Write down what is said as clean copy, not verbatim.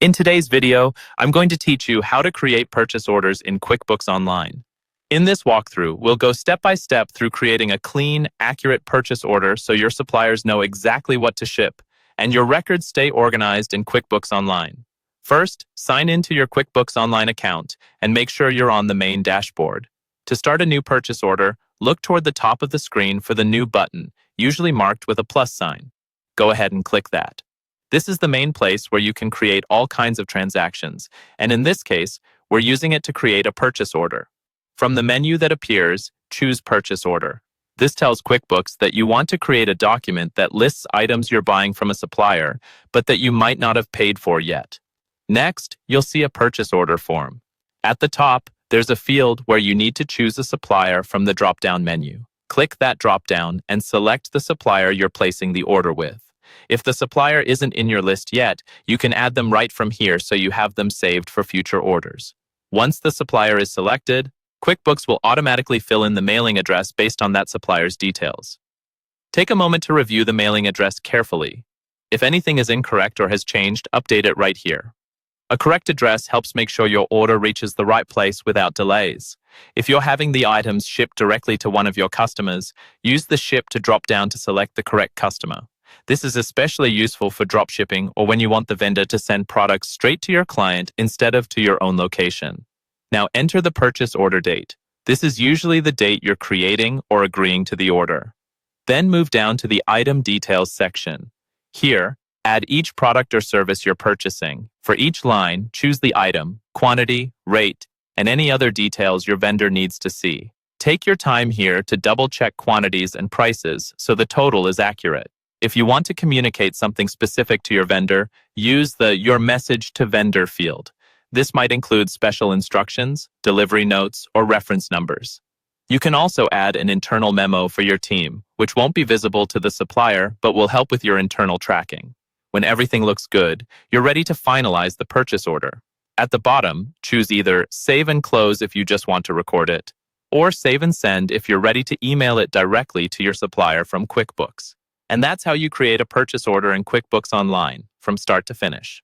In today's video, I'm going to teach you how to create purchase orders in QuickBooks Online. In this walkthrough, we'll go step by step through creating a clean, accurate purchase order so your suppliers know exactly what to ship, and your records stay organized in QuickBooks Online. First, sign into your QuickBooks Online account and make sure you're on the main dashboard. To start a new purchase order, look toward the top of the screen for the New button, usually marked with a plus sign. Go ahead and click that. This is the main place where you can create all kinds of transactions, and in this case, we're using it to create a purchase order. From the menu that appears, choose Purchase Order. This tells QuickBooks that you want to create a document that lists items you're buying from a supplier, but that you might not have paid for yet. Next, you'll see a purchase order form. At the top, there's a field where you need to choose a supplier from the drop-down menu. Click that drop-down and select the supplier you're placing the order with. If the supplier isn't in your list yet, you can add them right from here so you have them saved for future orders. Once the supplier is selected, QuickBooks will automatically fill in the mailing address based on that supplier's details. Take a moment to review the mailing address carefully. If anything is incorrect or has changed, update it right here. A correct address helps make sure your order reaches the right place without delays. If you're having the items shipped directly to one of your customers, use the Ship to drop down to select the correct customer. This is especially useful for drop shipping or when you want the vendor to send products straight to your client instead of to your own location. Now enter the purchase order date. This is usually the date you're creating or agreeing to the order. Then move down to the Item Details section. Here, add each product or service you're purchasing. For each line, choose the item, quantity, rate, and any other details your vendor needs to see. Take your time here to double-check quantities and prices so the total is accurate. If you want to communicate something specific to your vendor, use the Your Message to Vendor field. This might include special instructions, delivery notes, or reference numbers. You can also add an internal memo for your team, which won't be visible to the supplier but will help with your internal tracking. When everything looks good, you're ready to finalize the purchase order. At the bottom, choose either Save and Close if you just want to record it, or Save and Send if you're ready to email it directly to your supplier from QuickBooks. And that's how you create a purchase order in QuickBooks Online, from start to finish.